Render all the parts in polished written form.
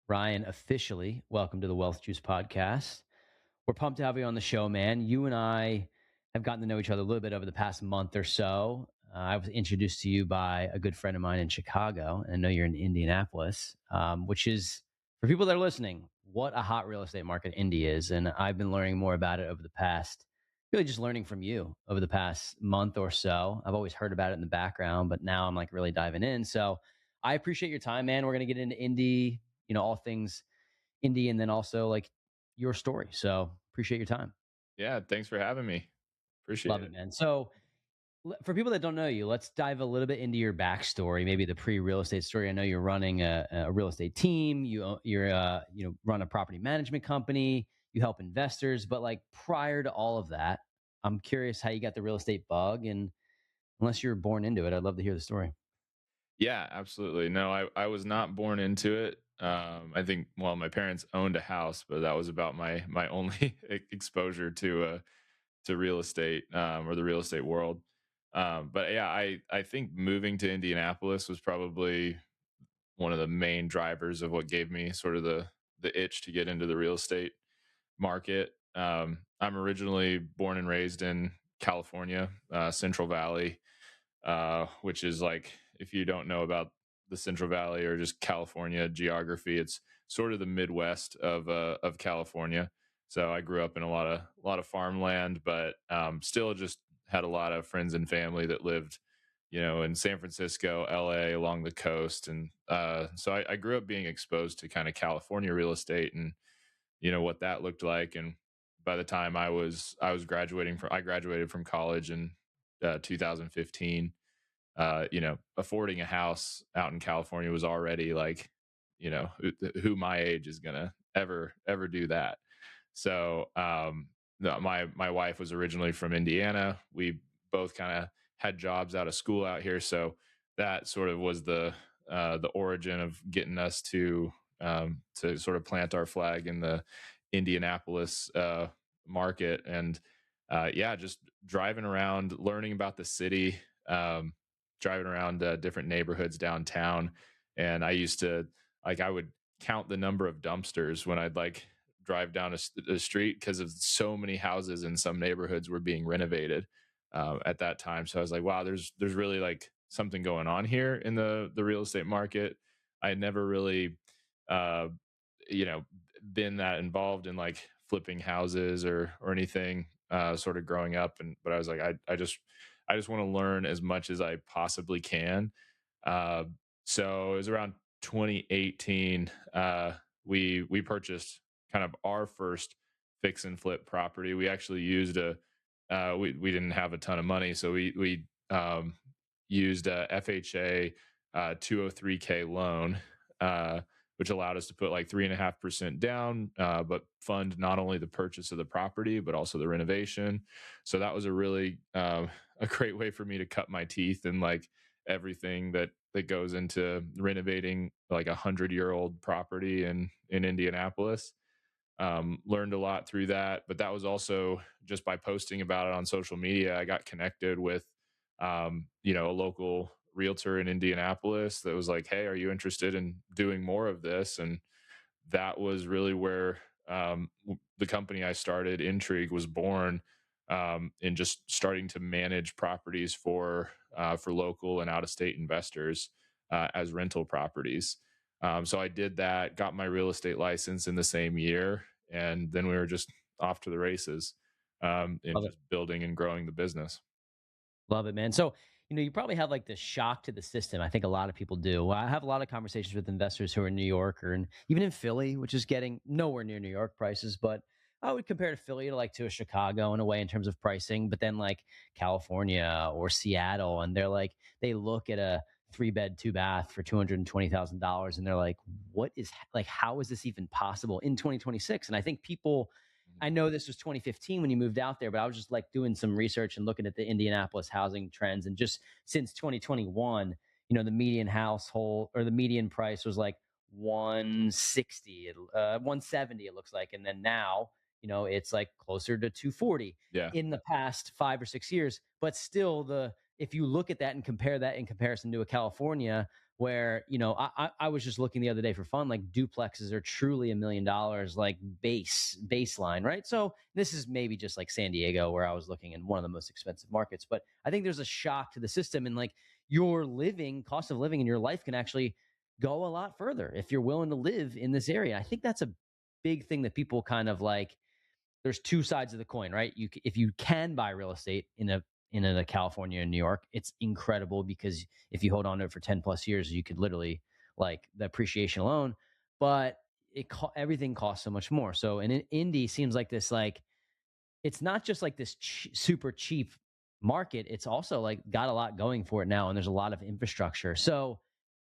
Ryan, officially welcome to the Wealth Juice podcast. We're pumped to have you on the show, man. You and I have gotten to know each other a little bit over the past month or so. I was introduced to you by a good friend of mine in Chicago, and I know you're in Indianapolis, which is, for people that are listening, what a hot real estate market Indy is. And I've been learning more about it over the past, really just learning from you over the past month or so. I've always heard about it in the background, but now I'm like really diving in. So I appreciate your time, man. We're going to get into Indy, all things Indy, and then also like your story. So appreciate your time. Yeah, thanks for having me. Appreciate Love it, it. man. So for people that don't know you, let's dive a little bit into your backstory, maybe the pre-real estate story. I know you're running a real estate team. You're run a property management company. You help investors, but like prior to all of that, I'm curious how you got the real estate bug. And unless you were born into it, I'd love to hear the story. Yeah, absolutely. No, I was not born into it. I think, well, my parents owned a house, but that was about my only exposure to real estate, or the real estate world. But yeah, I think moving to Indianapolis was probably one of the main drivers of what gave me sort of the itch to get into the real estate market. I'm originally born and raised in California, Central Valley, which is like, if you don't know about the Central Valley or just California geography, it's sort of the Midwest of California. So I grew up in a lot of farmland, but still just had a lot of friends and family that lived, in San Francisco, LA, along the coast, and so I grew up being exposed to kind of California real estate and what that looked like. And by the time I graduated from college in 2015. Affording a house out in California was already like, who my age is gonna ever do that. So no, my wife was originally from Indiana. We both kind of had jobs out of school out here, so that sort of was the origin of getting us to sort of plant our flag in the Indianapolis market. And yeah, just driving around, learning about the city, um, driving around different neighborhoods downtown. And I would count the number of dumpsters when I'd like drive down a street, because of so many houses in some neighborhoods were being renovated at that time. So I was like, wow, there's really like something going on here in the real estate market. I had never really, uh, you know, been that involved in like flipping houses or anything, sort of growing up. And but I was like, I just want to learn as much as I possibly can. Uh, so it was around 2018. We purchased kind of our first fix and flip property. We actually used we didn't have a ton of money, so we used a FHA 203K loan, uh, which allowed us to put like 3.5% down, but fund not only the purchase of the property but also the renovation. So that was a really a great way for me to cut my teeth and like everything that goes into renovating like 100-year-old property in Indianapolis. Learned a lot through that, but that was also just by posting about it on social media. I got connected with a local realtor in Indianapolis that was like, hey, are you interested in doing more of this? And that was really where the company I started, Intrigue, was born, in just starting to manage properties for local and out of state investors as rental properties. So I did that, got my real estate license in the same year, and then we were just off to the races, in Love it. just building and growing the business. Love it, man. So, you probably have like this shock to the system. I think a lot of people do. Well, I have a lot of conversations with investors who are in New York or even in Philly, which is getting nowhere near New York prices, but I would compare to Philly to a Chicago in a way in terms of pricing, but then like California or Seattle, and they look at a 3 bed, 2 bath for $220,000, and they're like, how is this even possible in 2026? And I think I know this was 2015 when you moved out there, but I was just like doing some research and looking at the Indianapolis housing trends. And just since 2021, the median household or the median price was like 160, 170, it looks like. And then now, it's like closer to 240 Yeah. in the past 5 or 6 years. But still, if you look at that and compare that in comparison to a California, where, I was just looking the other day for fun, like duplexes are truly $1 million, like baseline, right? So this is maybe just like San Diego, where I was looking in one of the most expensive markets. But I think there's a shock to the system, and like your living cost of living in your life can actually go a lot further if you're willing to live in this area. I think that's a big thing that people kind of like. There's two sides of the coin, right? If you can buy real estate in a California and New York, it's incredible because if you hold on to it for 10 plus years, you could literally, like, the appreciation alone. But everything costs so much more. So and Indy seems like this, like, it's not just like this super cheap market. It's also like got a lot going for it now, and there's a lot of infrastructure. So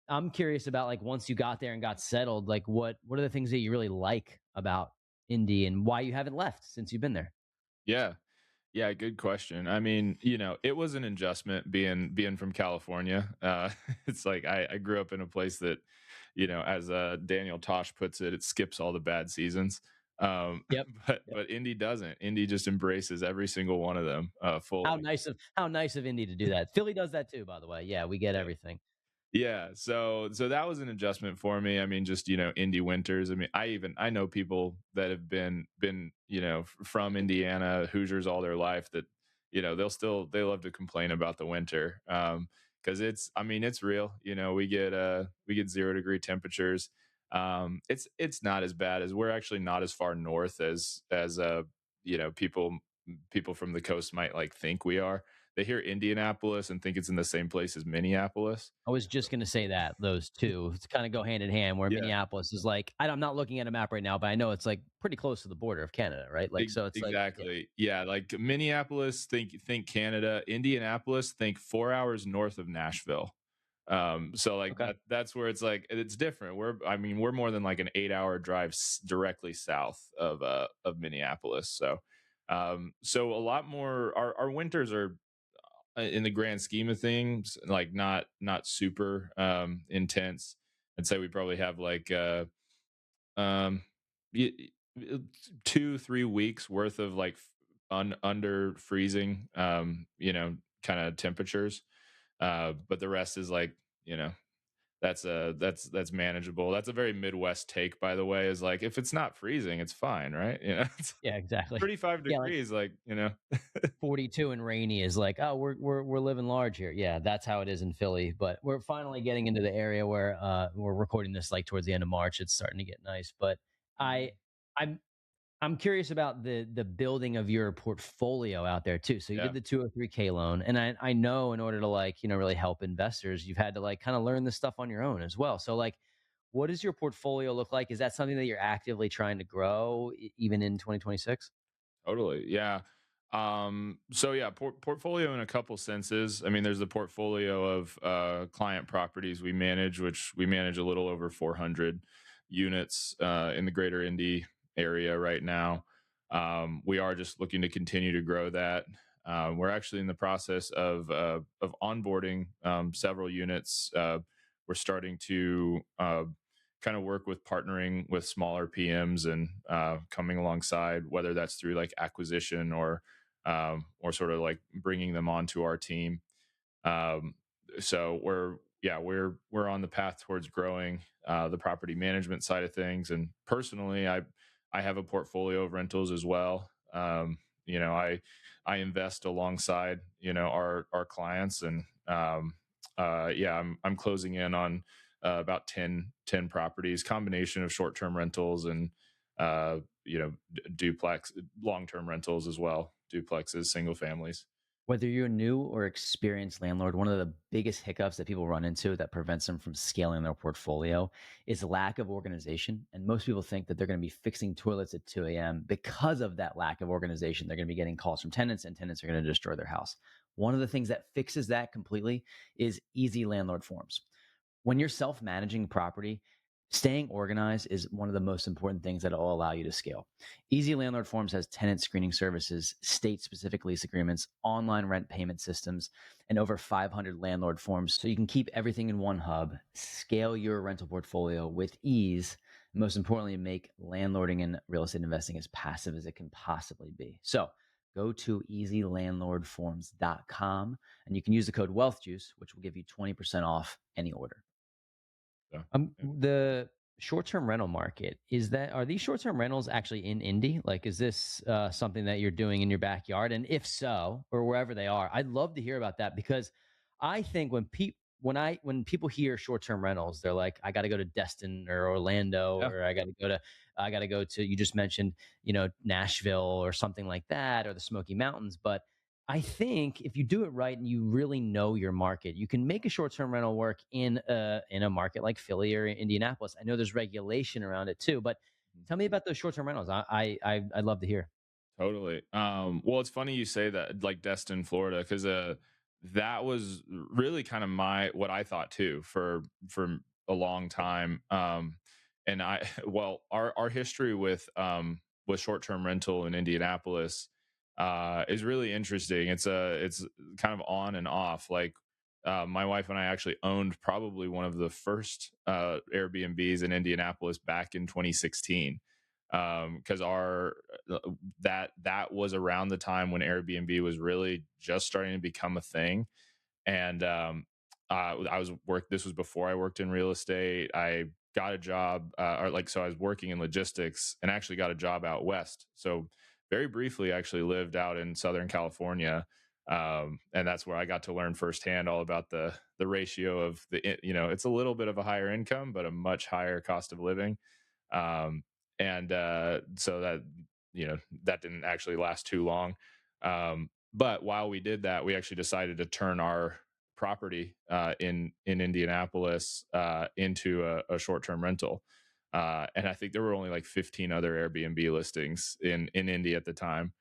I'm curious about, like, once you got there and got settled, like what are the things that you really like about Indy and why you haven't left since you've been there? Yeah. Yeah, good question. I mean, it was an adjustment being from California. It's like I grew up in a place that, as Daniel Tosh puts it, it skips all the bad seasons. Yep. but Indy doesn't. Indy just embraces every single one of them fully. How nice of Indy to do that. Philly does that too, by the way. Yeah, we get Yeah. everything. Yeah, so that was an adjustment for me. I mean, just indie winters. I mean, I know people that have been from Indiana Hoosiers all their life that they love to complain about the winter because it's I mean it's real. We get 0 degree temperatures. It's not as bad as we're actually not as far north as people from the coast might like think we are. They hear Indianapolis and think it's in the same place as Minneapolis. I was just gonna say that those two kind of go hand in hand. Where Yeah, Minneapolis is like, I'm not looking at a map right now, but I know it's like pretty close to the border of Canada, right? Like, so it's like, yeah, exactly. Yeah, like Minneapolis, think Canada. Indianapolis, think 4 hours north of Nashville. So like okay, that's where it's like it's different. We're more than like an 8 hour drive directly south of Minneapolis. So a lot more. Our winters are in the grand scheme of things like not super intense. I'd say we probably have like um y- y- 2-3 weeks worth of like under freezing kind of temperatures, but the rest is like that's manageable. That's a very Midwest take, by the way, is like if it's not freezing it's fine, right? It's yeah, exactly. 35 Yeah, like degrees like 42 and rainy is like, oh, we're living large here. Yeah, that's how it is in Philly. But we're finally getting into the area where we're recording this like towards the end of March. It's starting to get nice. But I Mhm. I'm I'm curious about the building of your portfolio out there too. So you Yeah, did the 203K loan, and I know in order to, like, really help investors, you've had to like kind of learn this stuff on your own as well. So like, what does your portfolio look like? Is that something that you're actively trying to grow even in 2026? totally. Yeah. So yeah, portfolio in a couple senses. I mean, there's the portfolio of client properties we manage, which we manage a little over 400 units in the greater Indy area right now. We are just looking to continue to grow that. We're actually in the process of onboarding several units. We're starting to kind of work with partnering with smaller PMs and coming alongside, whether that's through like acquisition or sort of like bringing them onto our team. Um, so we're on the path towards growing the property management side of things. And personally, I have a portfolio of rentals as well. You know, I invest alongside our clients, and yeah, I'm closing in on about 10 properties, combination of short term rentals and duplex long term rentals as well, duplexes, single families. Whether you're a new or experienced landlord, one of the biggest hiccups that people run into that prevents them from scaling their portfolio is lack of organization. And most people think that they're going to be fixing toilets at 2 a.m. Because of that lack of organization. They're going to be getting calls from tenants, and tenants are going to destroy their house. One of the things that fixes that completely is easy landlord forms. When you're self-managing property, staying organized is one of the most important things that will allow you to scale. Easy Landlord Forms has tenant screening services, state-specific lease agreements, online rent payment systems, and over 500 landlord forms, so you can keep everything in one hub, scale your rental portfolio with ease, and most importantly, make landlording and real estate investing as passive as it can possibly be. So go to easylandlordforms.com, and you can use the code WealthJuice, which will give you 20% off any order. So, yeah. The short-term rental market, are these short-term rentals actually in Indy? Like, is this something that you're doing in your backyard? And if so, or wherever they are, I'd love to hear about that because I think when people hear short-term rentals, they're like, I got to go to Destin or Orlando, Yeah. or I got to go to. You just mentioned, Nashville or something like that, or the Smoky Mountains, but I think if you do it right and you really know your market, you can make a short-term rental work in a market like Philly or Indianapolis. I know there's regulation around it too, but tell me about those short-term rentals. I'd love to hear. Totally. Well, it's funny you say that, like Destin, Florida, because that was really kind of my what I thought too for a long time. And I well, our history with short term rental in Indianapolis is really interesting. It's kind of on and off. Like my wife and I actually owned probably one of the first Airbnbs in Indianapolis back in 2016 because our that was around the time when Airbnb was really just starting to become a thing. And I was work. This was before I worked in real estate. I got a job, or like so I was working in logistics and actually got a job out west. So very briefly, I actually lived out in Southern California. And that's where I got to learn firsthand all about the ratio of it's a little bit of a higher income, but a much higher cost of living. Um, and so that that didn't actually last too long. But while we did that, we actually decided to turn our property in Indianapolis into a short term rental. And I think there were only like 15 other Airbnb listings in Indy at the time.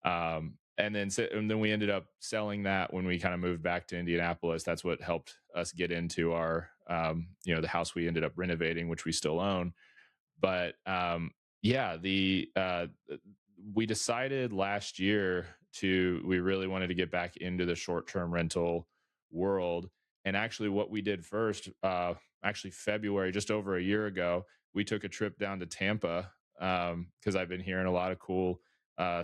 And then we ended up selling that when we kind of moved back to Indianapolis. That's what helped us get into our the house we ended up renovating, which we still own. But yeah, the we decided last year to we really wanted to get back into the short term rental world. And actually, what we did first, actually February, just over a year ago, we took a trip down to Tampa because I've been hearing a lot of cool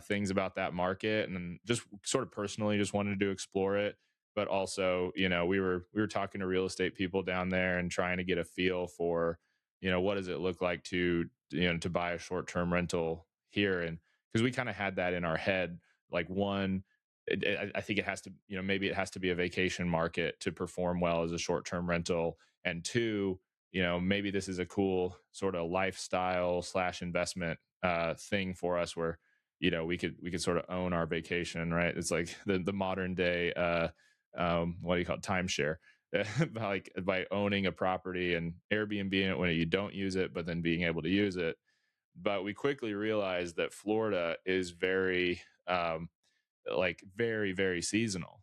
things about that market, and just sort of personally just wanted to explore it. But also, we were talking to real estate people down there and trying to get a feel for what does it look like to buy a short-term rental here. And because we kind of had that in our head, like one, I think it has to, maybe it has to be a vacation market to perform well as a short-term rental. And two, maybe this is a cool sort of lifestyle slash investment thing for us where we could sort of own our vacation, right? It's like the modern day what do you call it, timeshare. Like by owning a property and Airbnb in it when you don't use it, but then being able to use it. But we quickly realized that Florida is very like very very seasonal.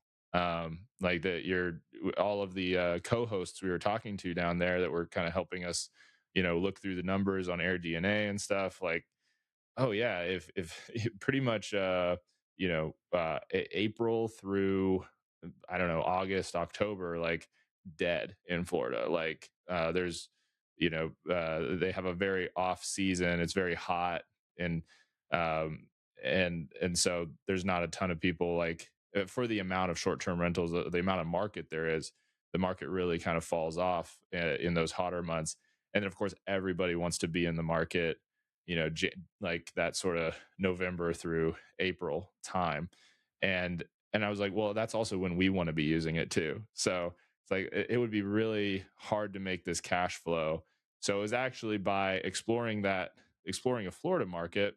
Like that you're all of the co-hosts we were talking to down there that were kind of helping us look through the numbers on AirDNA and stuff. Like, oh yeah, if pretty much April through I don't know, August, October, like dead in Florida. Like they have a very off season. It's very hot and um and so there's not a ton of people like for the amount of short-term rentals, the amount of market there is, the market really kind of falls off in those hotter months. And then of course everybody wants to be in the market, like that sort of November through April time. And and I was like, well, that's also when we want to be using it too. So it's like it would be really hard to make this cash flow. So it was actually by exploring a Florida market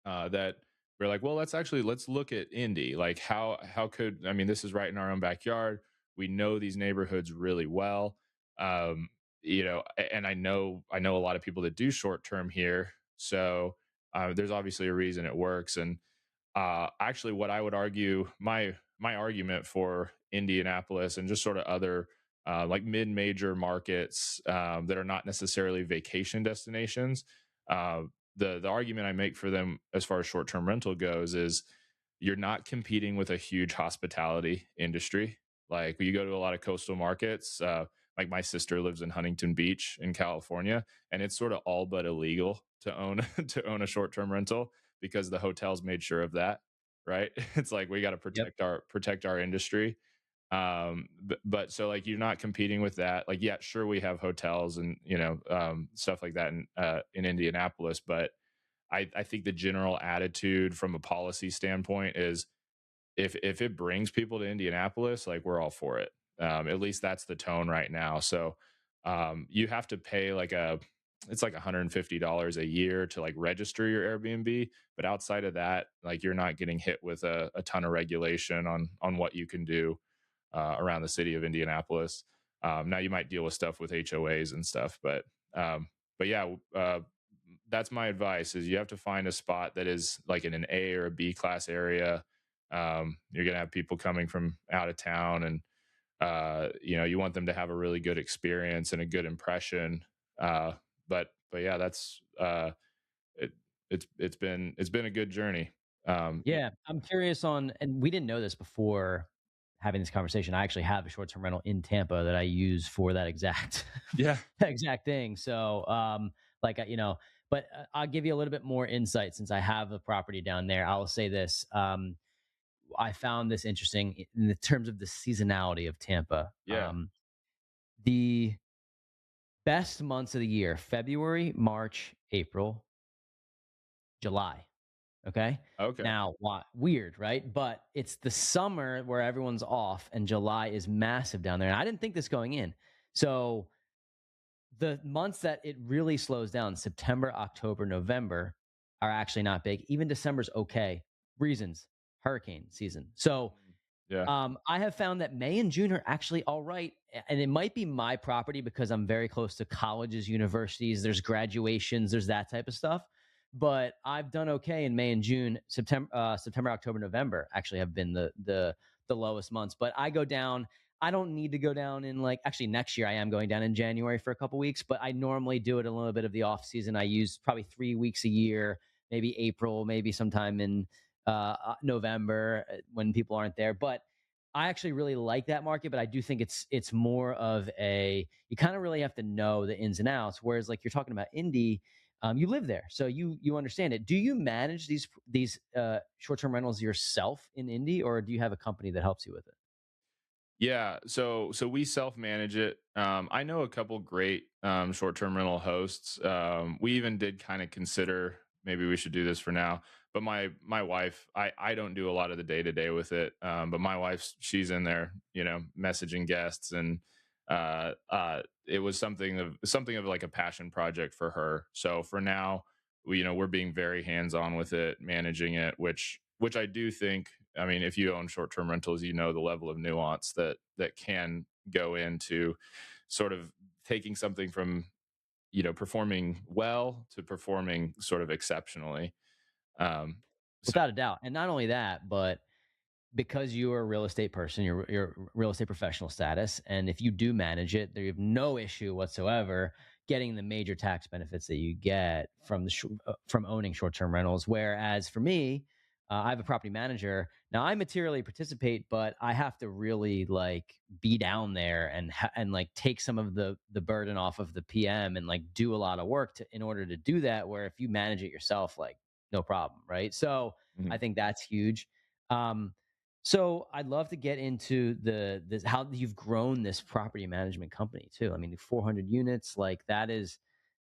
that we're like, well, let's look at Indy. Like how could I mean this is right in our own backyard. We know these neighborhoods really well. Um, and I know a lot of people that do short term here. So there's obviously a reason it works. And actually, what I would argue, my argument for Indianapolis and just sort of other like mid-major markets that are not necessarily vacation destinations, uh, the argument I make for them as far as short-term rental goes is you're not competing with a huge hospitality industry. Like you go to a lot of coastal markets. Like my sister lives in Huntington Beach in California, and it's sort of all but illegal to own to own a short-term rental because the hotels made sure of that, right? It's like we got to Yep. protect our industry. But so like you're not competing with that. Like, yeah, sure, we have hotels and stuff like that in Indianapolis, but I think the general attitude from a policy standpoint is if it brings people to Indianapolis, like we're all for it. At least that's the tone right now. So you have to pay like it's like $150 a year to like register your Airbnb, but outside of that, like you're not getting hit with a ton of regulation on what you can do around the city of Indianapolis. Now you might deal with stuff with HOAs and stuff, um, but yeah, that's my advice: is you have to find a spot that is like in an A or a B class area. You're gonna have people coming from out of town, and you want them to have a really good experience and a good impression. Uh, but yeah, that's it. It's been a good journey. Y- Yeah, I'm curious on, and we didn't know this before having this conversation. I actually have a short-term rental in Tampa that I use for that exact yeah, that exact thing. So, but I'll give you a little bit more insight since I have a property down there. I'll say this: I found this interesting in the terms of the seasonality of Tampa. yeah, The best months of the year: February, March, April, July. Okay. okay, Now, why weird, right? But it's the summer where everyone's off and July is massive down there. And I didn't think this going in. So the months that it really slows down, September, October, November, are actually not big. Even December's okay. Reasons: hurricane season. So Mm, yeah, I have found that May and June are actually all right. And it might be my property because I'm very close to colleges, universities, there's graduations, there's that type of stuff. But I've done okay in May and June. September, October, November actually have been the lowest months. But I go down. I don't need to go down in, like, actually next year I am going down in January for a couple weeks, but I normally do it a little bit of the off season. I use probably 3 weeks a year, maybe April, maybe sometime in November when people aren't there. But I actually really like that market, but I do think it's more of a, you kind of really have to know the ins and outs. Whereas like you're talking about Indy, you live there, so you understand it. Do you manage these short term rentals yourself in Indy, or do you have a company that helps you with it? yeah. So we self manage it. I know a couple great short term rental hosts. We even did kind of consider maybe we should do this for now. But my wife, I don't do a lot of the day to day with it. But my wife, she's in there, messaging guests, and it was something of like a passion project for her. So for now, we're being very hands on with it, managing it, which I do think. I mean, if you own short term rentals, you know the level of nuance that can go into sort of taking something from performing well to performing sort of exceptionally. Um, so Without a doubt. And not only that, but because you are a real estate person, you're real estate professional status, and if you do manage it, there you have no issue whatsoever getting the major tax benefits that you get from from owning short-term rentals. Whereas for me, I have a property manager. Now I materially participate, but I have to really like be down there and like take some of the burden off of the PM and like do a lot of work in order to do that. Where if you manage it yourself, like no problem, right? So I mhm. think that's huge. Um, so I'd love to get into this, how you've grown this property management company too. I mean, 400 units, like that's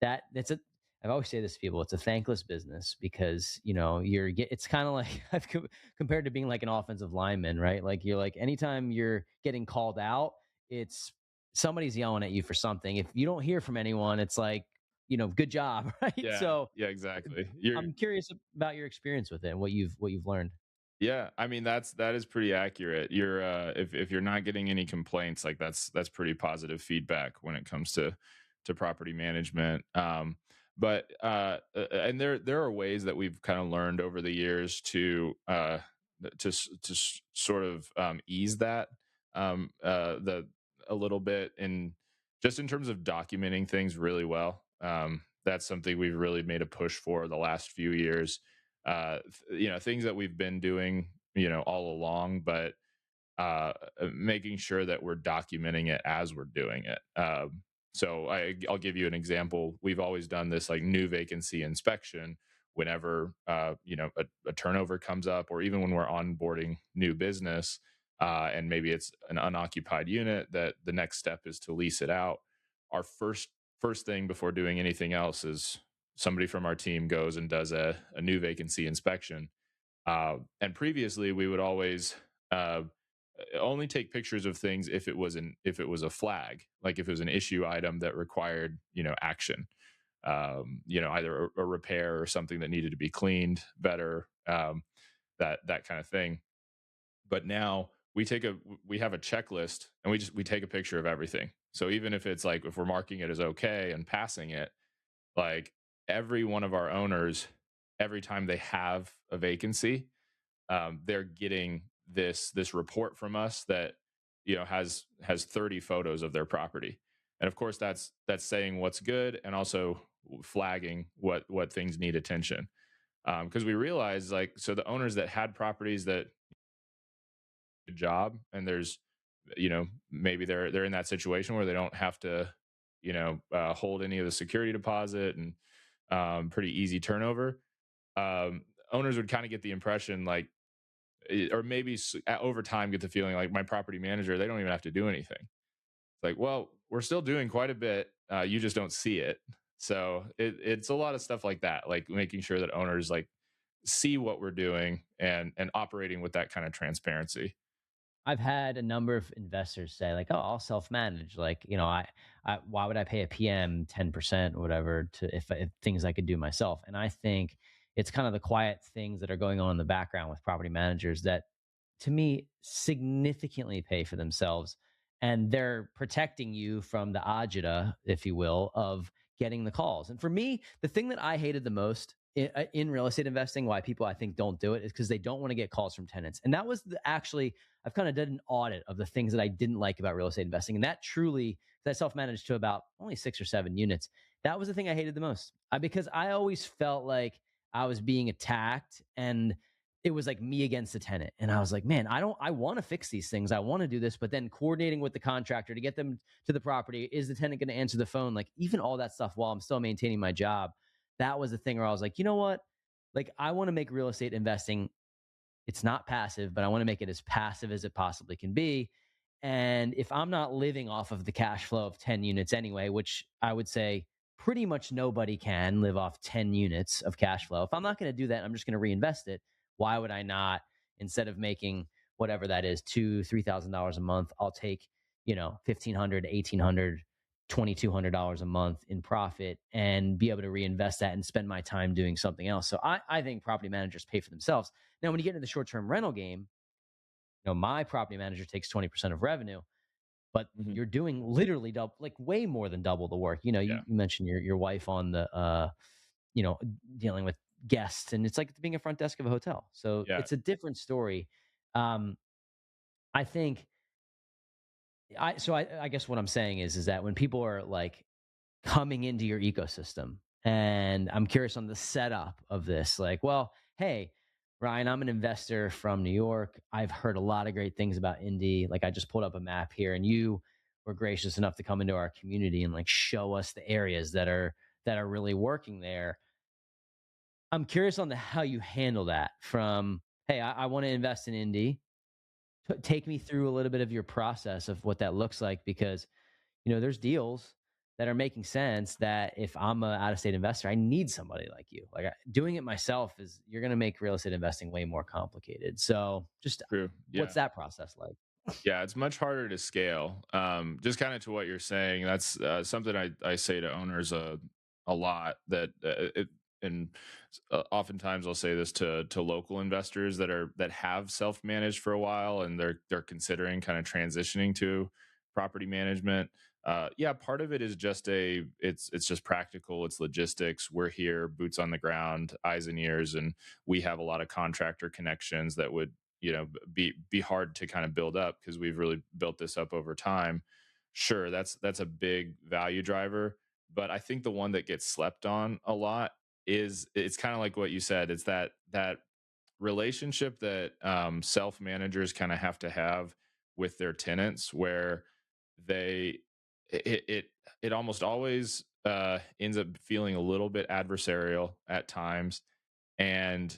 a, I always say this to people, it's a thankless business because, it's kind of like compared to being like an offensive lineman, right? Like you're like, anytime you're getting called out, it's somebody's yelling at you for something. If you don't hear from anyone, it's like, good job, right? Yeah, So yeah, exactly. You're I'm curious about your experience with it and what you've learned. Yeah, I mean that is pretty accurate. You're if you're not getting any complaints, like that's pretty positive feedback when it comes to property management. And there are ways that we've kind of learned over the years to sort of ease that the a little bit in just in terms of documenting things really well. That's something we've really made a push for the last few years. Things that we've been doing, all along, but making sure that we're documenting it as we're doing it. So I'll give you an example. We've always done this like new vacancy inspection whenever a turnover comes up, or even when we're onboarding new business. and maybe it's an unoccupied unit that the next step is to lease it out. Our first thing before doing anything else is somebody from our team goes and does a new vacancy inspection. And previously, we would always only take pictures of things if it was a flag, like if it was an issue item that required action, either a repair or something that needed to be cleaned better, that kind of thing. But now we have a checklist, and we take a picture of everything. So even if it's like if we're marking it as okay and passing it, like every one of our owners, every time they have a vacancy, they're getting this report from us that has 30 photos of their property. And of course that's saying what's good and also flagging what things need attention, because we realize, like, so the owners that had properties that good job, and there's maybe they're in that situation where they don't have to hold any of the security deposit, and pretty easy turnover. Owners would kind of get the impression, like, or maybe over time get the feeling like my property manager, they don't even have to do anything. It's like, well, we're still doing quite a bit, you just don't see it. So it's a lot of stuff like that, like making sure that owners like see what we're doing and operating with that kind of transparency. I've had a number of investors say like, "Oh, I'll self-manage." Like, why would I pay a PM 10% or whatever to if things I could do myself? And I think it's kind of the quiet things that are going on in the background with property managers that, to me, significantly pay for themselves, and they're protecting you from the agita, if you will, of getting the calls. And for me, the thing that I hated the most in real estate investing, why people I think don't do it, is because they don't want to get calls from tenants. And that was actually, I've kind of done an audit of the things that I didn't like about real estate investing. And that truly, 'cause I self managed to about only 6 or 7 units. That was the thing I hated the most, because I always felt like I was being attacked, and it was like me against the tenant. And I was like, man, I want to fix these things. I want to do this. But then coordinating with the contractor to get them to the property, is the tenant going to answer the phone? Like, even all that stuff while I'm still maintaining my job. That was the thing where I was like, you know what? Like, I want to make real estate investing, it's not passive, but I want to make it as passive as it possibly can be. And if I'm not living off of the cash flow of 10 units anyway, which I would say pretty much nobody can live off 10 units of cash flow. If I'm not going to do that, I'm just going to reinvest it. Why would I not? Instead of making whatever that is, $2,000, $3,000 a month, I'll take, 1,500, 1,800, $2,200 a month in profit and be able to reinvest that and spend my time doing something else. So I think property managers pay for themselves. Now, when you get into the short-term rental game, my property manager takes 20% of revenue, but Mhm. you're doing literally double, like way more than double the work. You Yeah, mentioned your wife on the, you know, dealing with guests, and it's like being a front desk of a hotel. So yeah, it's a different story. Um, I think I guess what I'm saying is that when people are like coming into your ecosystem. And I'm curious on the setup of this. Like, well, hey, Ryan, I'm an investor from New York. I've heard a lot of great things about Indy. Like, I just pulled up a map here, and you were gracious enough to come into our community and like show us the areas that are really working there. I'm curious on the how you handle that from, hey, I want to invest in Indy. Take me through a little bit of your process of what that looks like, because there's deals that are making sense that if I'm a out of state investor, I need somebody like you. Like, doing it myself is, you're going to make real estate investing way more complicated. So just, true. what's Yeah. that process like? Yeah, it's much harder to scale. Just kind of to what you're saying, that's something I say to owners a lot. That and oftentimes I'll say this to local investors that have self managed for a while, and they're considering kind of transitioning to property management. Yeah, part of it is just it's just practical. It's logistics. We're here, boots on the ground, eyes and ears, and we have a lot of contractor connections that would be hard to kind of build up because we've really built this up over time. Sure, that's a big value driver, but I think the one that gets slept on a lot is, it's kind of like what you said. It's that relationship that self managers kind of have to have with their tenants, where they it it, it almost always ends up feeling a little bit adversarial at times. And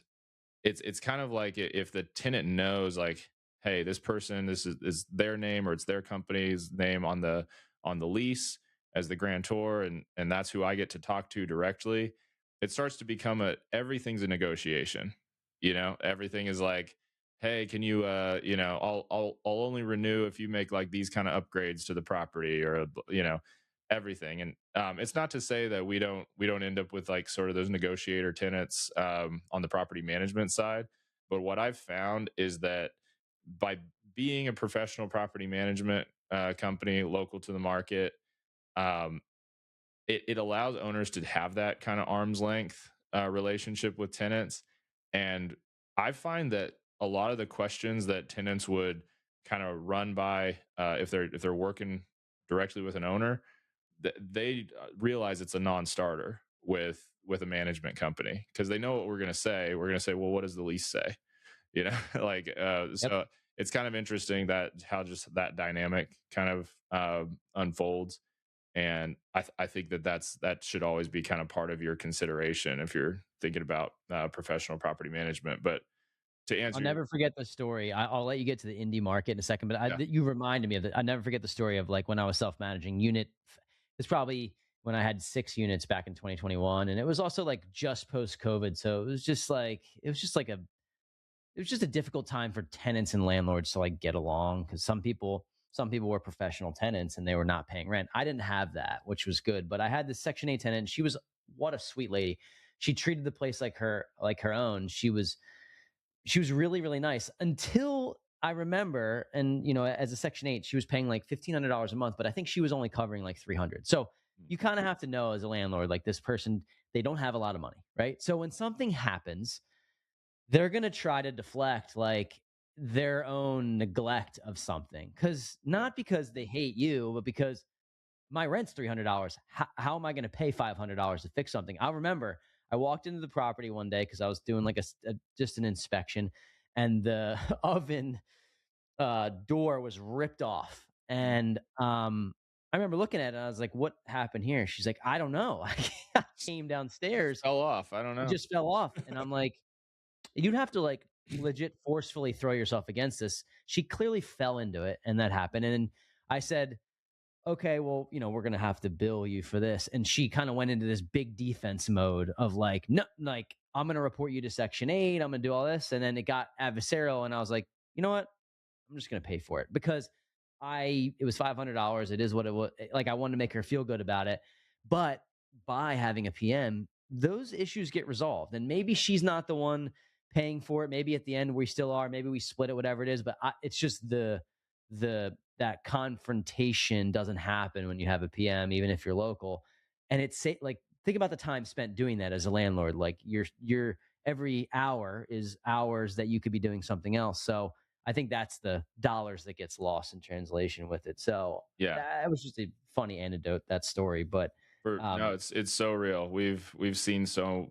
it's kind of like, if the tenant knows, like, hey, this person, is their name or it's their company's name on the lease as the grantor, and that's who I get to talk to directly. It starts to become a everything's a negotiation. You know, everything is like, hey, can you I'll only renew if you make like these kind of upgrades to the property, or everything. And it's not to say that we don't end up with like sort of those negotiator tenants on the property management side, but what I've found is that by being a professional property management company local to the market, um, it allows owners to have that kind of arm's length relationship with tenants. And I find that a lot of the questions that tenants would kind of run by if they're working directly with an owner, they realize it's a non-starter with a management company, because they know what we're going to say. We're going to say, well, what does the lease say? You know, like Yep. so it's kind of interesting that how just that dynamic kind of unfolds. And I think that should always be kind of part of your consideration if you're thinking about professional property management. But to I'll answer your never forget the story. I'll let you get to the indie market in a second, but yeah. you reminded me of it. I never forget the story of like when I was self managing unit. It's probably when I had 6 units back in 2021, and it was also like just post COVID, so it was just a difficult time for tenants and landlords to like get along because some people were professional tenants and they were not paying rent. I didn't have that, which was good, but I had this Section 8 tenant. She was what a sweet lady. She treated the place like her own. She was really really nice until I remember, and as a Section 8, she was paying like $1,500 a month, but I think she was only covering like 300. So you kind of have to know as a landlord, like this person, they don't have a lot of money, right? So when something happens, they're going to try to deflect like their own neglect of something, not because they hate you, but because my rent's $300. How am I going to pay $500 to fix something? I remember I walked into the property one day because I was doing like just an inspection, and the oven door was ripped off. Mm. And I remember looking at it and I was like, what happened here? She's like, I don't know. I came Just downstairs, fell off. I don't it know. just fell off. And I'm like, you'd have to like legit forcefully throw yourself against this. She clearly fell into it, and that happened. And I said, okay, well, we're gonna have to bill you for this. And she kind of went into this big defense mode of like, no, like I'm gonna report you to Section 8. I'm gonna do all this, and then it got adversarial. And I was like, you know what? I'm just gonna pay for it because it was $500. It is what it was. Like I wanted to make her feel good about it, but by having a PM, those issues get resolved. And maybe she's not the one paying for it. Maybe at the end we still are. Maybe we split it, whatever it is. But it's just that confrontation doesn't happen when you have a PM, even if you're local. And like think about the time spent doing that as a landlord. Like your every hour is hours that you could be doing something else. So I think that's the dollars that gets lost in translation with it. So Yeah. that was just a funny anecdote, that story. But No, um, it's so real. We've seen so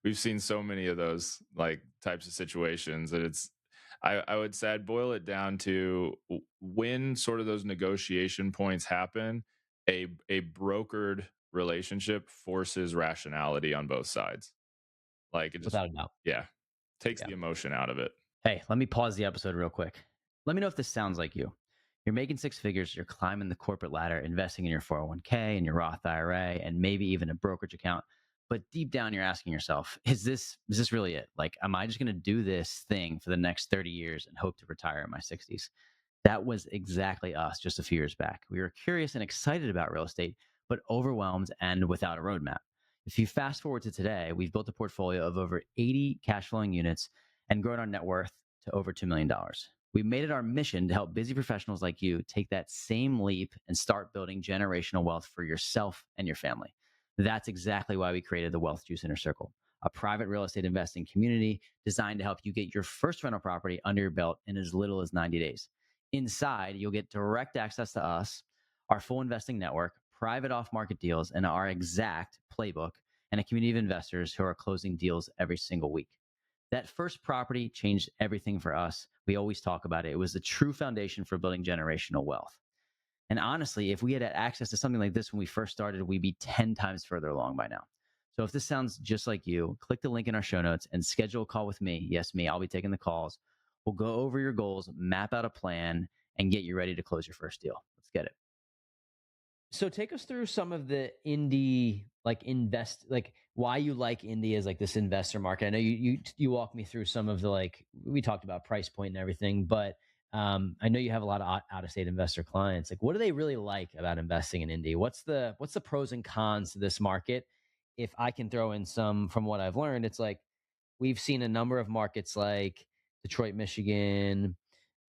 we've seen so many of those like types of situations that I would say I'd boil it down to when sort of those negotiation points happen, a brokered relationship forces rationality on both sides. Like it just without a doubt. yeah, takes Yeah. the emotion out of it. Hey, let me pause the episode real quick. Let me know if this sounds like you. You're making six figures, you're climbing the corporate ladder, investing in your 401k and your Roth IRA, and maybe even a brokerage account. But deep down, you're asking yourself, is this really it? Like, am I just going to do this thing for the next 30 years and hope to retire in my 60s? That was exactly us just a few years back. We were curious and excited about real estate, but overwhelmed and without a roadmap. If you fast forward to today, we've built a portfolio of over 80 cash flowing units and grown our net worth to over $2 million. We made it our mission to help busy professionals like you take that same leap and start building generational wealth for yourself and your family. That's exactly why we created the Wealth Juice Inner Circle, a private real estate investing community designed to help you get your first rental property under your belt in as little as 90 days. Inside, you'll get direct access to us, our full investing network, private off market deals, and our exact playbook, and a community of investors who are closing deals every single week. That first property changed everything for us. We always talk about it. It was the true foundation for building generational wealth. And honestly, if we had access to something like this when we first started, we'd be 10 times further along by now. So if this sounds just like you, click the link in our show notes and schedule a call with me. Yes, me. I'll be taking the calls. We'll go over your goals, map out a plan, and get you ready to close your first deal. Let's get it. So take us through some of the indie like why you like indie as like this investor market. I know you walked me through some of the like we talked about price point and everything, but I know you have a lot of out of state investor clients. Like, what do they really like about investing in indie? What's the pros and cons to this market? If I can throw in some from what I've learned, it's like we've seen a number of markets like Detroit, Michigan,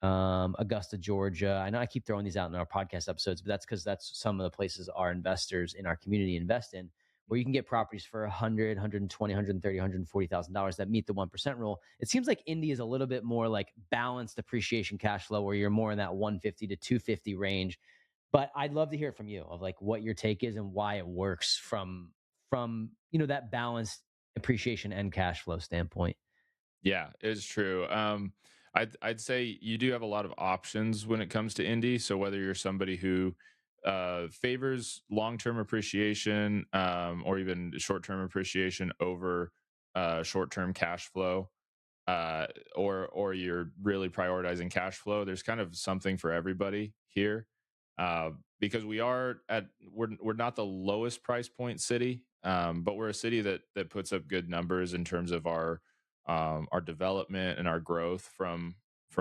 Augusta, Georgia. I know I keep throwing these out in our podcast episodes, but that's because that's some of the places our investors in our community invest in, where you can get properties for 100, 120, 130, $140,000 that meet the 1% rule. It seems like Indy is a little bit more like balanced appreciation cash flow, where you're more in that 150 to 250 range. But I'd love to hear from you of like what your take is and why it works from that balanced appreciation and cash flow standpoint. Yeah, it's true. I'd say you do have a lot of options when it comes to indie. So whether you're somebody who favors long-term appreciation or even short-term appreciation over short-term cash flow, uh, or you're really prioritizing cash flow, there's kind of something for everybody here. Uh, because we're not the lowest price point city, but we're a city that puts up good numbers in terms of our development and our growth from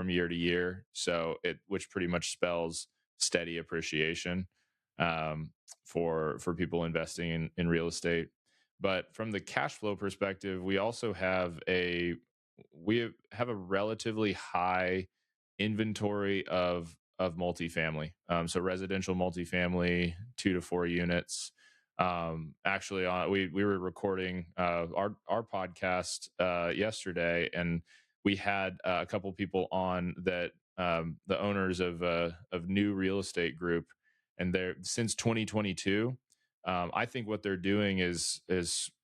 year to year. So it which pretty much spells steady appreciation um, for people investing in real estate. But from the cash flow perspective, we have a relatively high inventory of multifamily. So residential multifamily, 2 to 4 units. Actually, we were recording our podcast yesterday, and we had a couple people on that the owners of New Real Estate Group, and they're since 2022. I think what they're doing is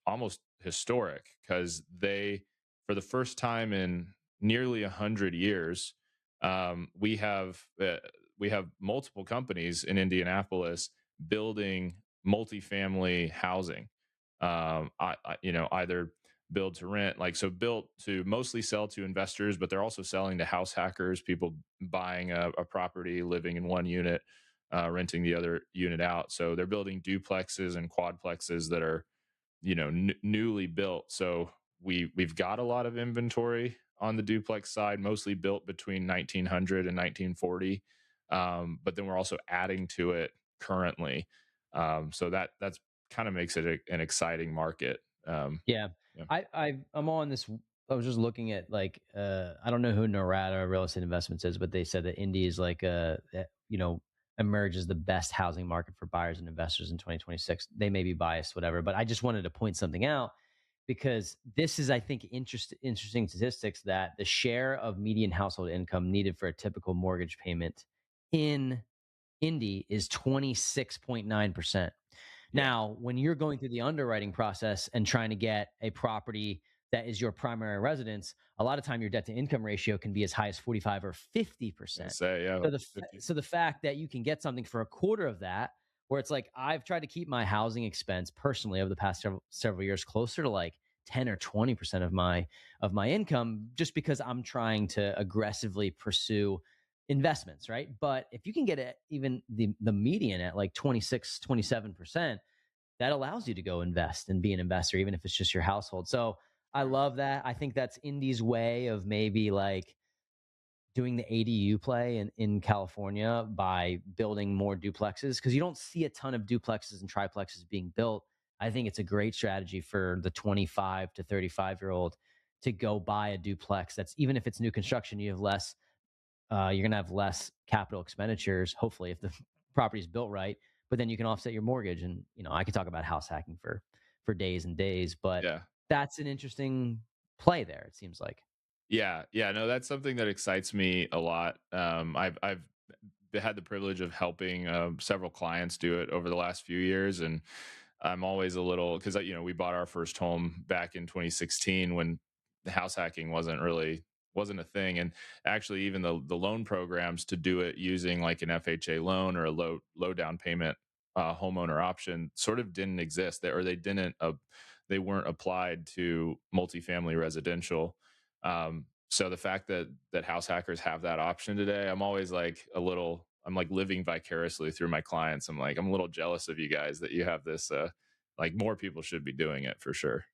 almost historic because they for the first time in nearly 100 years, we have multiple companies in Indianapolis building multifamily housing. Either build to rent, like so built to mostly sell to investors, but they're also selling to house hackers, people buying a property, living in one unit, renting the other unit out. So they're building duplexes and quadplexes that are newly built. So we've got a lot of inventory on the duplex side, mostly built between 1900 and 1940. But then we're also adding to it currently. So that's kind of makes it an exciting market. Yeah. Yeah. I'm on this. I was just looking at like I don't know who Norada Real Estate Investments is, but they said that Indy is like emerge as the best housing market for buyers and investors in 2026. They may be biased, whatever, but I just wanted to point something out because this is, I think, interesting statistics that the share of median household income needed for a typical mortgage payment in Indy is 26.9%. Yeah. Now, when you're going through the underwriting process and trying to get a property that is your primary residence, a lot of time your debt to income ratio can be as high as 45 or I 50%. say, yeah, So the 50. so the fact that you can get something for a quarter of that, where it's like I've tried to keep my housing expense personally over the past several years closer to like 10 or 20% of my income, just because I'm trying to aggressively pursue investments, right? But if you can get it even the median at like 26, 27%, that allows you to go invest and be an investor, even if it's just your household. So I Yeah. love that. I think that's Indy's way of maybe like doing the ADU play in California by building more duplexes because you don't see a ton of duplexes and triplexes being built. I think it's a great strategy for the 25 to 35-year-old to go buy a duplex. That's even if it's new construction, you're going to have less capital expenditures, hopefully, if the property is built right. But then you can offset your mortgage, and I could talk about house hacking for days and days. But Yeah. that's an interesting play there. It seems like. Yeah, yeah, no, that's something that excites me a lot. I've had the privilege of helping several clients do it over the last few years, and I'm always a little because we bought our first home back in 2016 when the house hacking wasn't a thing, and actually even the loan programs to do it using like an FHA loan or a low down payment homeowner option sort of didn't exist. They weren't applied to multifamily residential. So the fact that house hackers have that option today, I'm always like a little, I'm like living vicariously through my clients. I'm like, I'm a little jealous of you guys that you have this. Like more people should be doing it for sure.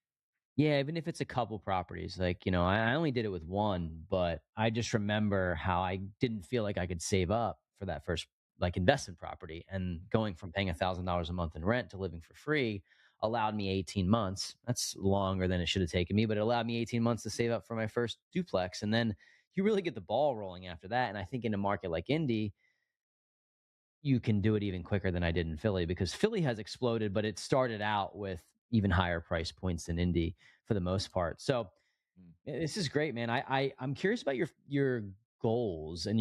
Yeah, even if it's a couple properties, like, I only did it with one, but I just remember how I didn't feel like I could save up for that first like investment property. And going from paying $1,000 a month in rent to living for free allowed me 18 months. That's longer than it should have taken me, but it allowed me 18 months to save up for my first duplex. And then you really get the ball rolling after that. And I think in a market like Indy, you can do it even quicker than I did in Philly because Philly has exploded, but it started out with even higher price points than Indy for the most part. So Mm. this is great, man. I'm curious about your goals and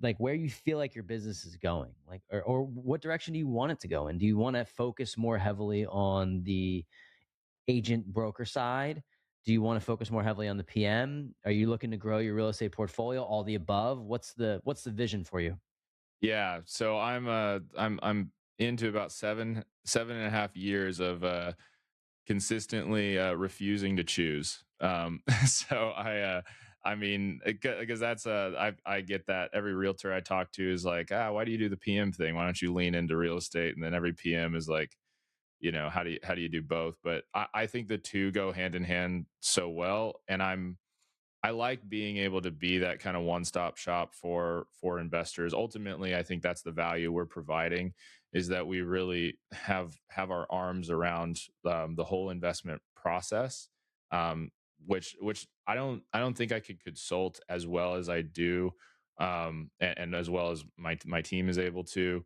like where you feel like your business is going, like or what direction do you want it to go in? Do you want to focus more heavily on the agent broker side? Do you want to focus more heavily on the PM? Are you looking to grow your real estate portfolio? All the above. What's the vision for you? Yeah, so I'm into about seven and a half years of consistently refusing to choose. So I mean, because that's I get that every realtor I talk to is like, why do you do the PM thing? Why don't you lean into real estate? And then every PM is like, how do you do both? But I think the two go hand in hand so well, and I like being able to be that kind of one-stop shop for investors. Ultimately, I think that's the value we're providing is that we really have our arms around the whole investment process, um, which I don't think I could consult as well as I do, and as well as my team is able to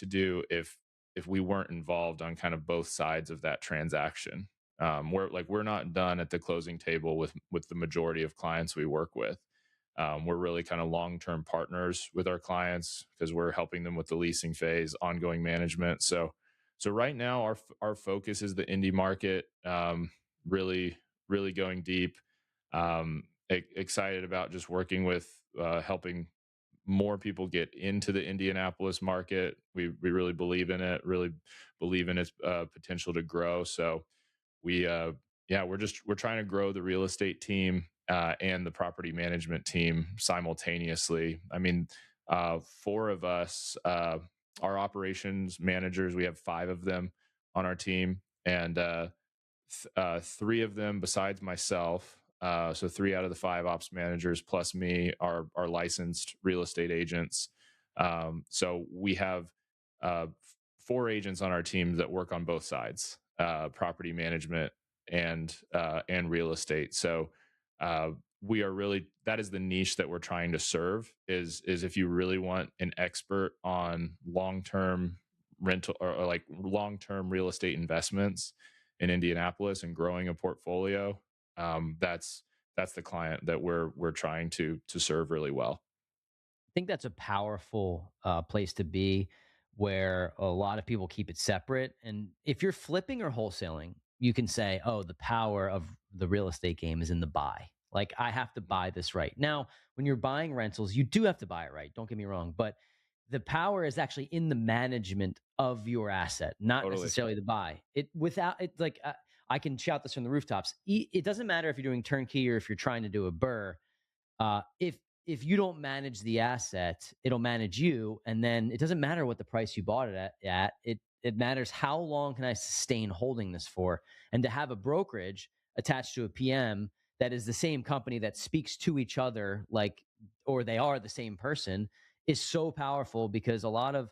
do if we weren't involved on kind of both sides of that transaction. We're not done at the closing table with the majority of clients we work with. We're really kind of long term partners with our clients because we're helping them with the leasing phase, ongoing management. So right now our focus is the indie market. Really really going deep. Excited about just working with helping more people get into the Indianapolis market. We really believe in it. Really believe in its potential to grow. So we yeah, we're trying to grow the real estate team and the property management team simultaneously. I mean, four of us, our operations managers, we have five of them on our team, and three of them besides myself, so three out of the five ops managers plus me are licensed real estate agents. So we have four agents on our team that work on both sides, property management and real estate. So uh, we are really, that is the niche that we're trying to serve, is if you really want an expert on long term rental or like long term real estate investments in Indianapolis and growing a portfolio. That's the client that we're trying to serve really well. I think that's a powerful place to be where a lot of people keep it separate. And if you're flipping or wholesaling, you can say, oh, the power of the real estate game is in the buy. Like, I have to Mhm. buy this right. Now, when you're buying rentals, you do have to buy it right. Don't get me wrong. But the power is actually in the management of your asset, not Totally. necessarily the buy. It without it, like, I can shout this from the rooftops. It doesn't matter if you're doing turnkey or if you're trying to do a burr. If you don't manage the asset, it'll manage you, and then it doesn't matter what the price you bought it at. It matters how long can I sustain holding this for, and to have a brokerage attached to a PM that is the same company that speaks to each other, like, or they are the same person, is so powerful because a lot of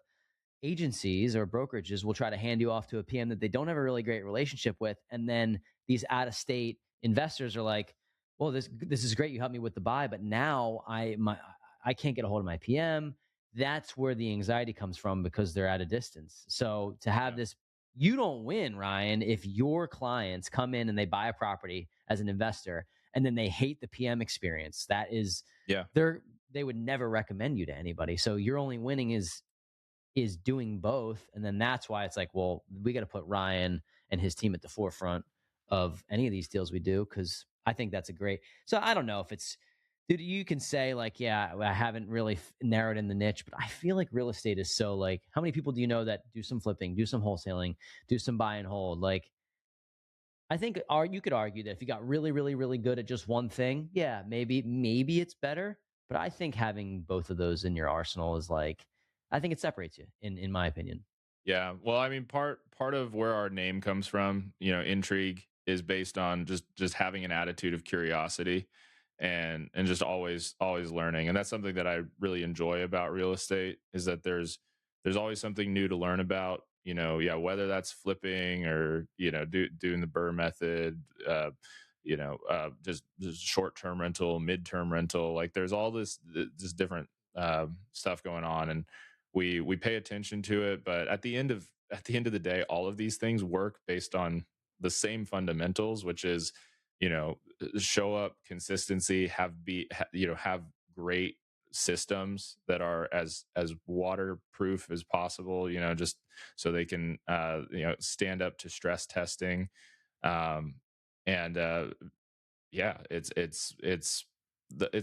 agencies or brokerages will try to hand you off to a PM that they don't have a really great relationship with, and then these out of state investors are like, "Well, this is great. You helped me with the buy, but now I can't get a hold of my PM." That's where the anxiety comes from because they're at a distance. So to have Yeah. this, you don't win, Ryan, if your clients come in and they buy a property as an investor and then they hate the PM experience. That is, Yeah. they would never recommend you to anybody. So your only winning is doing both. And then that's why it's like, well, we got to put Ryan and his team at the forefront of any of these deals we do. Cause I think that's a great, so I don't know if it's, dude, you can say like, yeah, I haven't really narrowed in the niche, but I feel like real estate is so like, how many people do you know that do some flipping, do some wholesaling, do some buy and hold? Like, I think you could argue that if you got really, really, really good at just one thing, yeah, maybe it's better. But I think having both of those in your arsenal is like, I think it separates you, in my opinion. Yeah. Well, I mean, part of where our name comes from, intrigue is based on just having an attitude of curiosity and just always learning. And that's something that I really enjoy about real estate is that there's always something new to learn about. Yeah, whether that's flipping or doing the Burr method, just short term rental, midterm rental. Like there's all this different stuff going on, and we pay attention to it, but at the end of the day, all of these things work based on the same fundamentals, which is show up, consistency, have great systems that are as waterproof as possible, just so they can stand up to stress testing. Um and yeah, it's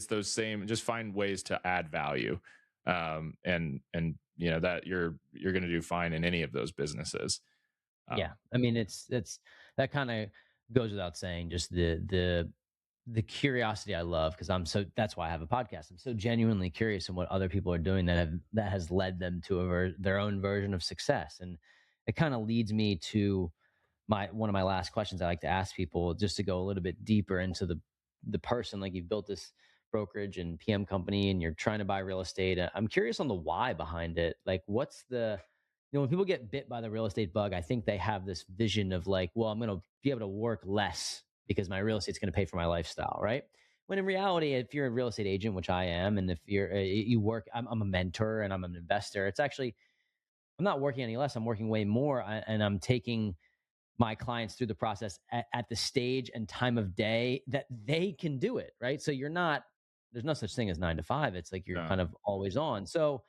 those same, just find ways to add value. And that you're going to do fine in any of those businesses. Yeah, um I mean, it's that kind of goes without saying. Just the curiosity I love, because I'm so that's why I have a podcast. I'm so genuinely curious in what other people are doing that has led them to their own version of success, and it kind of leads me to my one of my last questions I like to ask people, just to go a little bit deeper into the person. Like, you've built this brokerage and PM company and you're trying to buy real estate. I'm curious on the why behind it. Like, what's the when people get bit by the real estate bug, I think they have this vision of like, well, I'm going to be able to work less because my real estate's going to pay for my lifestyle, right? When in reality, if you're a real estate agent, which I am, and if you work, I'm a mentor and I'm an investor. It's actually, I'm not working any less. I'm working way more, and I'm taking my clients through the process at the stage and time of day that they can do it, right? So you're not, there's no such thing as 9 to 5. It's like you're no. kind of always on. So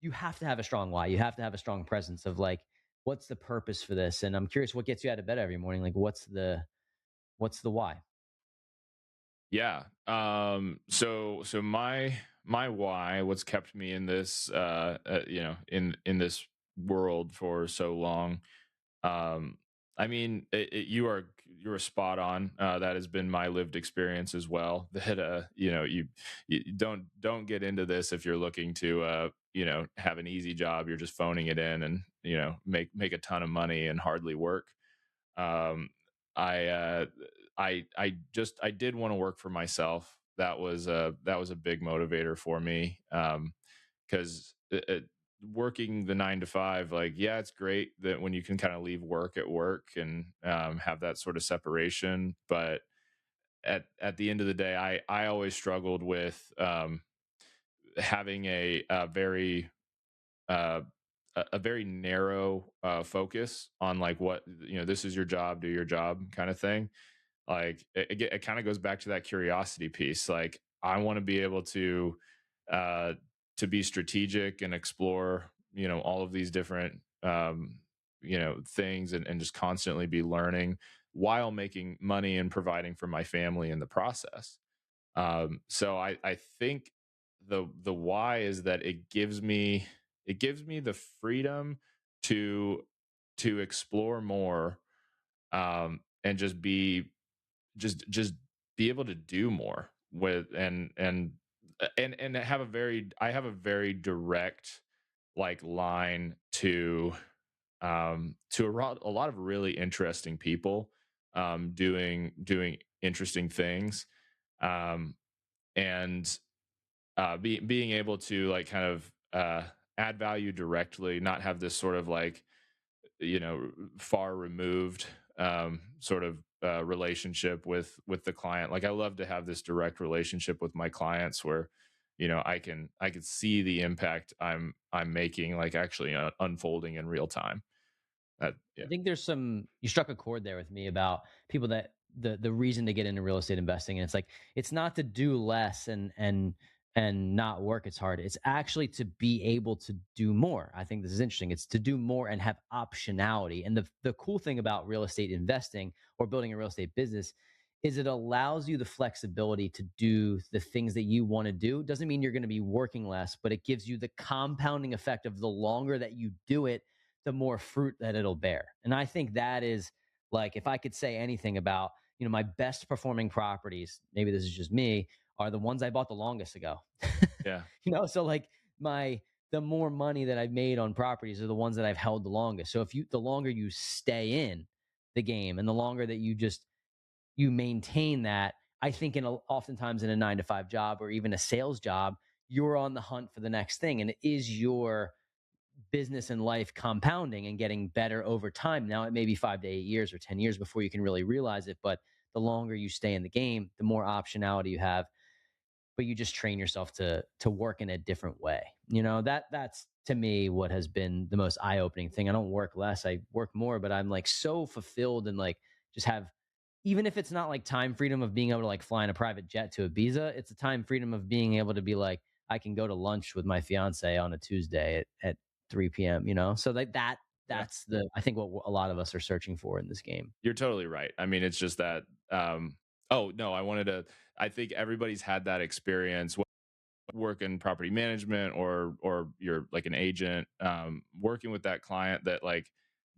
you have to have a strong why. You have to have a strong presence of like, what's the purpose for this? And I'm curious, what gets you out of bed every morning? Like, what's the why? Yeah. So my why, what's kept me in this in this world for so long. um I mean, you are spot on. That has been my lived experience as well. That you don't get into this if you're looking to have an easy job. You're just phoning it in and make a ton of money and hardly work. um I I did want to work for myself. That was a big motivator for me. Because working the 9 to 5, like, yeah, it's great that when you can kind of leave work at work and have that sort of separation. But at the end of the day, I always struggled with having uh, a very narrow focus on, like, what, this is your job, do your job kind of thing. Like, it kind of goes back to that curiosity piece. Like, I want to be able uh to be strategic and explore all of these different things, and just constantly be learning while making money and providing for my family in the process. So I think the why is that it gives me the freedom to explore more, and just be able to do more with, and I have a very direct, like, line to a lot of really interesting people doing interesting things. um and being able to, like, kind of add value directly, not have this sort of, like, far removed sort of relationship with the client. Like, I love to have this direct relationship with my clients where I can see the impact I'm making, like, actually unfolding in real time. Yeah. I think there's some, you struck a chord there with me about people that the reason to get into real estate investing, and it's like, it's not to do less and not work as hard. It's actually to be able to do more. I think this is interesting. It's to do more and have optionality. And the cool thing about real estate investing or building a real estate business is it allows you the flexibility to do the things that you want to do. Doesn't mean you're going to be working less, but it gives you the compounding effect of the longer that you do it, the more fruit that it'll bear. And I think that is Like if I could say anything about, my best performing properties, maybe this is just me, are the ones I bought the longest ago. Yeah. So like my the more money that I've made on properties are the ones that I've held the longest. So if you the longer you stay in the game and the longer that you maintain that, I think oftentimes in a 9 to 5 job or even a sales job, you're on the hunt for the next thing, and it is your business and life compounding and getting better over time. Now it may be 5 to 8 years or 10 years before you can really realize it, but the longer you stay in the game, the more optionality you have, but you just train yourself to work in a different way. That's to me what has been the most eye-opening thing. I don't work less, I work more, but I'm like so fulfilled and like just have, even if it's not like time freedom of being able to like fly in a private jet to Ibiza, it's a time freedom of being able to be like, I can go to lunch with my fiance on a Tuesday at 3 p.m. So like Yeah. that's the I think what a lot of us are searching for in this game. You're totally right. I mean, it's just that, oh no, I think everybody's had that experience, work in property management, or you're like an agent, working with that client that like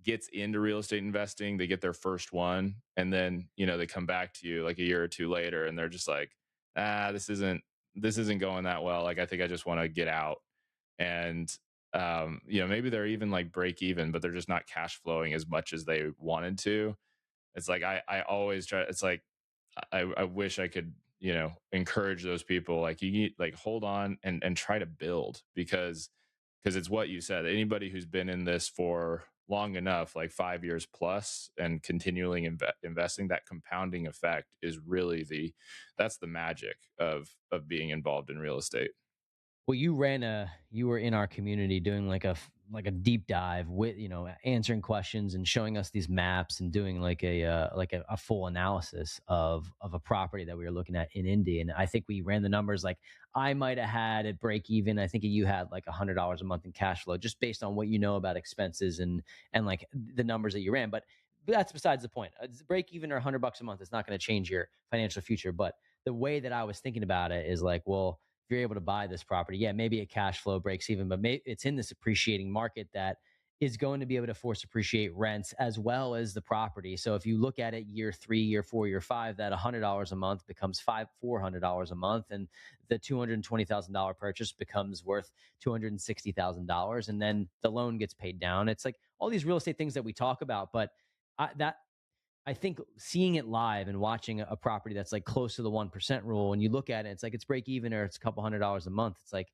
gets into real estate investing. They get their first one, and then they come back to you like a year or two later, and they're just like, this isn't going that well. Like, I think I just want to get out. And maybe they're even like break even, but they're just not cash flowing as much as they wanted to. It's like I always try. It's like I wish I could encourage those people, like, you need, like, hold on and try to build, because it's what you said. Anybody who's been in this for long enough, like 5 years plus, and continually investing, that compounding effect is really that's the magic of being involved in real estate. Well, you were in our community doing like a deep dive with, answering questions and showing us these maps and doing like a full analysis of a property that we were looking at in Indy. And I think we ran the numbers. Like I might have had at break even. I think you had like $100 a month in cash flow just based on what you know about expenses and like the numbers that you ran. But that's besides the point. Break even or $100 a month is not going to change your financial future. But the way that I was thinking about it is like, well, if you're able to buy this property, yeah, maybe a cash flow breaks even, but it's in this appreciating market that is going to be able to force appreciate rents as well as the property. So if you look at it year 3, year 4, year 5, that $100 a month becomes $400 a month, and the $220,000 purchase becomes worth $260,000, and then the loan gets paid down. It's like all these real estate things that we talk about, but that I think seeing it live and watching a property that's like close to the 1% rule, and you look at it, it's like it's break even or it's a couple $100 a month. It's like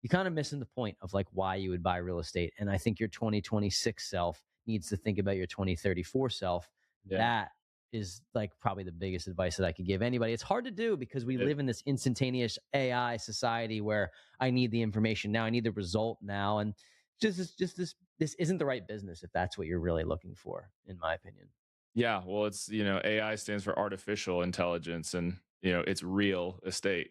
you kind of missing the point of like why you would buy real estate. And I think your 2026 self needs to think about your 2034 self. Yeah. That is like probably the biggest advice that I could give anybody. It's hard to do because we it, live in this instantaneous AI society where I need the information now, I need the result now, and this isn't the right business if that's what you're really looking for, in my opinion. yeah, well, it's, AI stands for artificial intelligence, and it's real estate,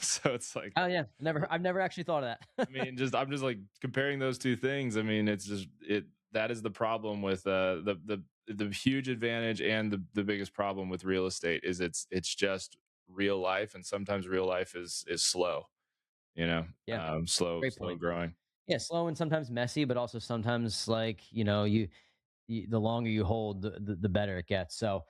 so it's like, Oh yeah, I've never actually thought of I that. mean, just I'm just like comparing those two things. I mean, it's just it that is the problem with the huge advantage, and the biggest problem with real estate is it's just real life, and sometimes real life is slow, Yeah, great slow point. growing. Yeah, slow and sometimes messy, but also sometimes like the longer you hold, the better it gets. So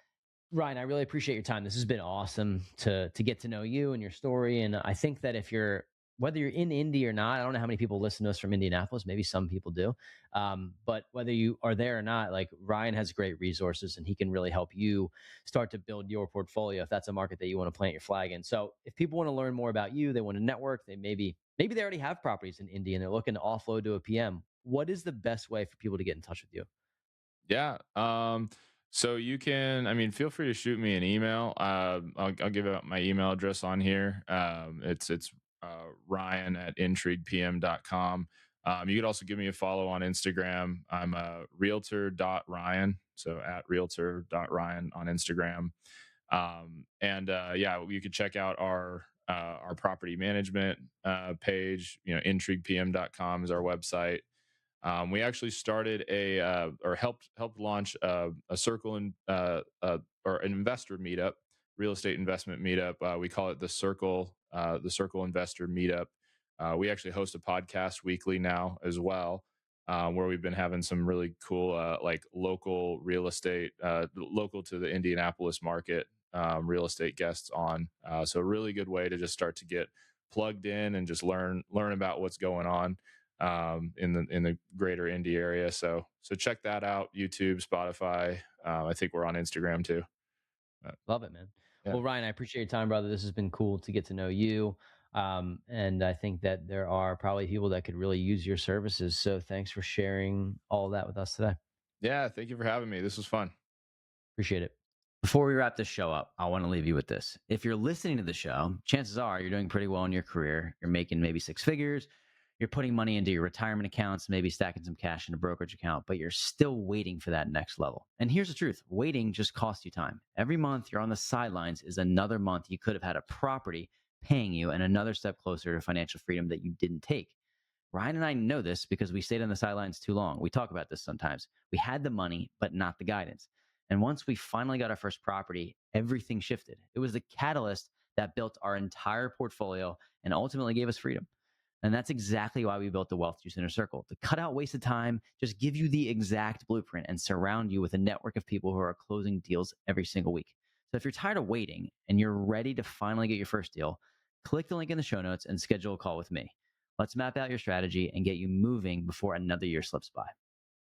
Ryan, I really appreciate your time. This has been awesome to get to know you and your story. And I think that if you're whether you're in Indy or not, I don't know how many people listen to us from Indianapolis. Maybe some people do, but whether you are there or not, like Ryan has great resources and he can really help you start to build your portfolio if that's a market that you want to plant your flag in. So if people want to learn more about you, they want to network, they maybe they already have properties in Indy and they're looking to offload to a PM. What is the best way for people to get in touch with you? Yeah. So you can, I mean, feel free to shoot me an email. I'll give out my email address on here. Ryan at intriguepm.com. You could also give me a follow on Instagram. I'm realtor.ryan. So at realtor.ryan on Instagram. And yeah, you could check out our property management page. Intriguepm.com is our website. We actually started or helped launch a circle or an investor meetup, real estate investment meetup. We call it the Circle Investor Meetup. We actually host a podcast weekly now as well. where we've been having some really cool like local real estate, local to the Indianapolis market, real estate guests on. So a really good way to just start to get plugged in and just learn about what's going on in the greater Indy area. So check that out. YouTube, Spotify. I think we're on Instagram too. Uh, Love it, man. yeah. Well, Ryan, I appreciate your time, brother. This has been cool to get to know you. And I think that there are probably people that could really use your services. So thanks for sharing all that with us today. Yeah. Thank you for having me. This was fun. Appreciate it. Before we wrap this show up, I want to leave you with this. If you're listening to the show, chances are you're doing pretty well in your career. You're making maybe six figures. You're putting money into your retirement accounts, maybe stacking some cash in a brokerage account, but you're still waiting for that next level. And here's the truth: waiting just costs you time. Every month you're on the sidelines is another month you could have had a property paying you and another step closer to financial freedom that you didn't take. Ryan and I know this because we stayed on the sidelines too long. We talk about this sometimes. We had the money, but not the guidance. And once we finally got our first property, everything shifted. It was the catalyst that built our entire portfolio and ultimately gave us freedom. And that's exactly why we built the Wealth Juice Inner Circle, to cut out wasted time, just give you the exact blueprint and surround you with a network of people who are closing deals every single week. So if you're tired of waiting and you're ready to finally get your first deal, click the link in the show notes and schedule a call with me. Let's map out your strategy and get you moving before another year slips by.